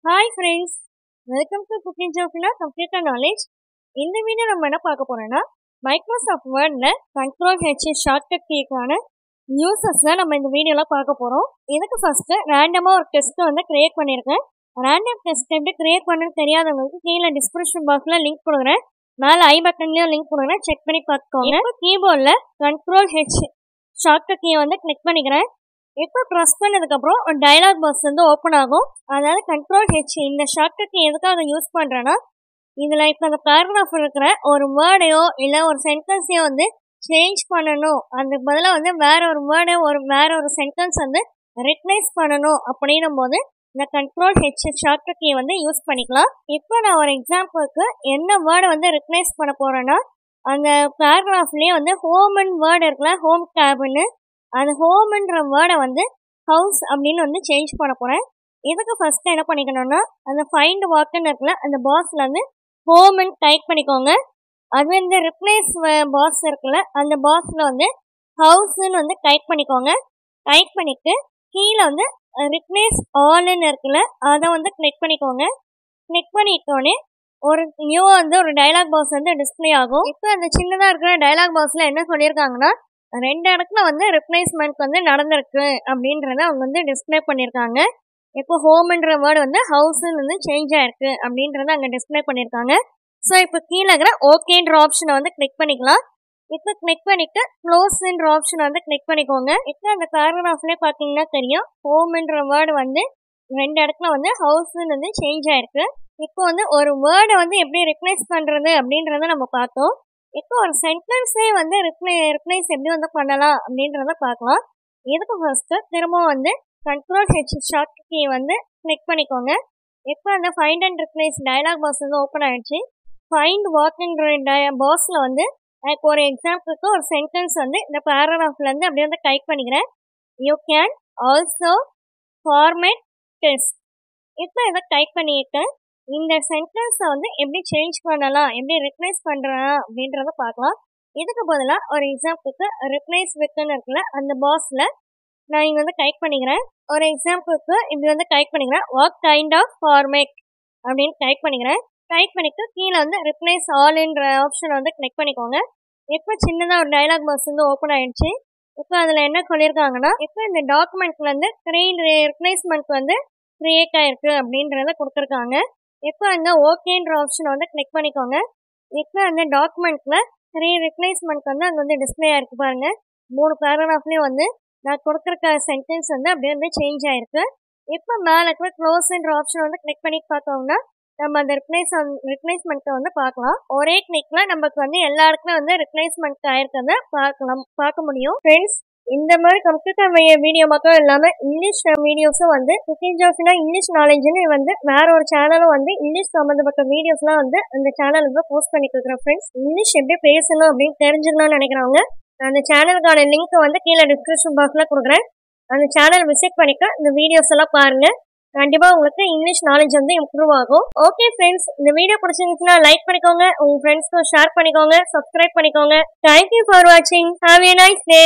Hi friends, welcome to Cooking Jofila Computer Knowledge. இந்த video நம்ம என்ன பார்க்க போறோம்னா மைக்ரோசாஃப்ட் வேர்ட்ல கண்ட்ரோல் H ஷார்ட்கட் கீக்கான யூசஸ் தான் நம்ம இந்த வீடியோல பார்க்க போறோம். இதுக்கு ஃபர்ஸ்ட் ரேண்டமா ஒரு டெஸ்ட் வந்து கிரியேட் பண்ணிருக்கேன். ரேண்டம் டெஸ்ட் எப்படி கிரியேட் பண்ணனும் தெரியாதவங்களுக்கு கீழ டிஸ்கிரிப்ஷன் பாக்ஸ்ல லிங்க் கொடுக்கிறேன். மேல ஐ பட்டன்லயும் லிங்க் கொடுக்கிறேன். செக் பண்ணி பார்த்துக்கோங்க. இப்போ கீபோர்ட்ல கண்ட்ரோல் H ஷார்ட்கட் கீயை வந்து கிளிக் பண்ணிக்கிறேன். இப்போ ப்ரெஸ் பண்ணதுக்கு அப்புறம் ஒரு டயலாக் பாக்ஸ் வந்து ஓப்பன் ஆகும். அதாவது கண்ட்ரோல் H இந்த ஷார்ட்கட் எதுக்காக யூஸ் பண்றேன்னா இதுல இப்போ அந்த பேராகிராஃப் இருக்கிற ஒரு வேர்டையோ இல்ல ஒரு சென்டென்ஸையோ வந்து சேஞ்ச் பண்ணணும், அதுக்கு பதிலாக வந்து வேற ஒரு வேர்டை வேற ஒரு சென்டென்ஸ் வந்து ரிப்ளேஸ் பண்ணணும் அப்படின்னும் போது இந்த கண்ட்ரோல் H ஷார்ட்கட் கீயை வந்து யூஸ் பண்ணிக்கலாம். இப்போ நான் ஒரு எக்ஸாம்பிளுக்கு என்ன வேர்டை வந்து ரிப்ளேஸ் பண்ண போறேன்னா அந்த பேராகிராஃப்லயே வந்து ஹோம்னு வேர்டு இருக்குல்ல, ஹோம் டேப்னு, அந்த ஹோம்ன்ற வேர்டை வந்து ஹவுஸ் அப்படின்னு வந்து சேஞ்ச் பண்ண போறேன். இதுக்கு ஃபர்ஸ்ட் என்ன பண்ணிக்கணும்னா அந்த ஃபைண்ட் வாக்குன்னு இருக்குல்ல, அந்த பாக்ஸ்ல வந்து ஹோம்னு டைப் பண்ணிக்கோங்க. அது இந்த ரிப்ளேஸ் பாக்ஸ் இருக்குல்ல, அந்த பாக்ஸ்ல வந்து ஹவுஸ்ன்னு வந்து டைப் பண்ணிக்கோங்க. டைப் பண்ணிட்டு கீழே வந்து ரிப்ளேஸ் ஆல்னு இருக்குல்ல, அதை வந்து கிளிக் பண்ணிக்கோங்க. கிளிக் பண்ணிட்டோன்னே ஒரு நியூ வந்து ஒரு டயலாக் பாக்ஸ் வந்து டிஸ்பிளே ஆகும். இப்போ அந்த சின்னதாக இருக்கிற டயலாக் பாக்ஸ்ல என்ன சொல்லியிருக்காங்கன்னா 2 இடத்துல வந்து ரிப்ளேஸ்மெண்ட் வந்து நடந்திருக்கு அப்படின்றத அவங்க வந்து டிஸ்பிளே பண்ணியிருக்காங்க. இப்போ ஹோம்ன்ற வேர்டு வந்து ஹவுஸ்ன்னு வந்து சேஞ்ச் ஆயிருக்கு அப்படின்றத அங்கே டிஸ்பிளே பண்ணியிருக்காங்க. ஸோ இப்போ கீழே இருக்கிற ஓகேன்ற ஆப்ஷனை வந்து கிளிக் பண்ணிக்கலாம். இப்போ கிளிக் பண்ணிட்டு க்ளோஸ்ன்ற ஆப்ஷனை வந்து கிளிக் பண்ணிக்கோங்க. இப்போ அந்த பேராகிராஃப்லேயே பார்த்தீங்கன்னா தெரியும் ஹோம்ன்ற வேர்டு வந்து 2 இடத்துல வந்து ஹவுஸ்ன்னு வந்து சேஞ்ச் ஆயிருக்கு. இப்போ வந்து ஒரு வேர்டை வந்து எப்படி ரிப்ளேஸ் பண்ணுறது அப்படின்றத நம்ம பார்த்தோம். இப்போ ஒரு சென்டென்ஸே வந்து ரிப்ளேஸ் எப்படி வந்து பண்ணலாம் அப்படின்றத பார்க்கலாம். இதுக்கு ஃபர்ஸ்ட் திரும்பவும் வந்து கண்ட்ரோல் H ஷார்ட்கட் கீ வந்து கிளிக் பண்ணிக்கோங்க. இப்போ அந்த find and replace dialog box வந்து ஓப்பன் ஆயிடுச்சு. ஃபைண்ட் வாட்ன்ற பாக்ஸ்ல வந்து எனக்கு ஒரு எக்ஸாம்பிளுக்கு ஒரு சென்டென்ஸ் வந்து இந்த பேராகிராஃப்ல இருந்து அப்படியே வந்து டைப் பண்ணிக்கிறேன். You can also format test. இப்போ இதை டைப் பண்ணிட்டு இந்த சென்டென்ஸை வந்து எப்படி சேஞ்ச் பண்ணலாம், எப்படி ரிப்ளேஸ் பண்ணுறேன் அப்படின்றத பார்க்கலாம். இதுக்கு பதிலாக ஒரு எக்ஸாம்பிளுக்கு ரிப்ளேஸ் வித்ன்னு இருக்குல்ல, அந்த பாக்ஸில் நான் இங்கே வந்து டைப் பண்ணிக்கிறேன். ஒரு எக்ஸாம்பிளுக்கு இப்படி வந்து டைப் பண்ணிக்கிறேன். வாட் கைண்ட் ஆஃப் ஃபார்மேட் அப்படின்னு டைப் பண்ணிக்கிறேன். டைப் பண்ணிட்டு கீழே வந்து ரிப்ளேஸ் ஆல்ன்ற ஆப்ஷனை வந்து கிளிக் பண்ணிக்கோங்க. இப்போ சின்னதாக ஒரு டயலாக் பாக்ஸ் வந்து ஓப்பன் ஆயிடுச்சு. இப்போ அதில் என்ன சொல்லியிருக்காங்கன்னா இப்போ இந்த டாக்குமெண்ட்ல வந்து 3 ரிப்ளேஸ்மெண்ட் வந்து கிரியேட் ஆயிருக்கு அப்படின்றத கொடுத்துருக்காங்க. இப்போ அந்த ஓகேன்ற ஆப்ஷனை வந்து கிளிக் பண்ணிக்கோங்க. இப்போ அந்த டாக்குமெண்ட்ல 3 ரிப்ளேஸ்மெண்ட் வந்து அங்கே வந்து டிஸ்பிளே ஆயிருக்கு பாருங்க. 3 பேராகிராஃப்லேயும் வந்து நான் கொடுத்துருக்க சென்டென்ஸ் வந்து அப்படியே வந்து சேஞ்ச் ஆயிருக்கு. இப்போ மேலே இருக்கிற க்ளோஸ்ன்ற ஆப்ஷன் வந்து கிளிக் பண்ணி பார்த்தோம்னா நம்ம அந்த ரிப்ளேஸ்மெண்ட்டை வந்து பார்க்கலாம். ஒரே கிளிக்ல நமக்கு வந்து எல்லா இடத்துலையும் வந்து ரிப்ளேஸ்மெண்ட் ஆயிருக்கிறத பார்க்க முடியும். ஃப்ரெண்ட்ஸ், இந்த மாதிரி கம்ப்யூட்டர் வீடியோ மட்டும் இல்லாமல் இங்கிலீஷ் வீடியோஸும் வந்து குக்கிங் ஜோஃபினா இங்கிலீஷ் நாலேஜ்னு வந்து வேற ஒரு சேனலும் வந்து இங்கிலீஷ் சம்மந்தப்பட்ட வீடியோஸ்லாம் வந்து அந்த சேனலுக்கு போஸ்ட் பண்ணிட்டு இருக்கிறேன். ஃப்ரெண்ட்ஸ், இங்கிலீஷ் எப்படி பேசணும் அப்படின்னு தெரிஞ்சுக்கணும்னு நினைக்கிறவங்க அந்த சேனலுக்கான லிங்க் வந்து கீழே டிஸ்கிரிப்ஷன் பாக்ஸ்ல கொடுக்குறேன். அந்த சேனல் விசிட் பண்ணிக்க இந்த வீடியோஸ் எல்லாம் பாருங்க. கண்டிப்பா உங்களுக்கு இங்கிலீஷ் நாலேஜ் வந்து இம்ப்ரூவ் ஆகும். ஓகே ஃப்ரெண்ட்ஸ், இந்த வீடியோ பிடிச்சிருந்துச்சுன்னா லைக் பண்ணிக்கோங்க, உங்க ஃப்ரெண்ட்ஸ்க்கும் ஷேர் பண்ணிக்கோங்க, சப்ஸ்கிரைப் பண்ணிக்கோங்க. தேங்க்யூ ஃபார் வாட்சிங். Have a nice day.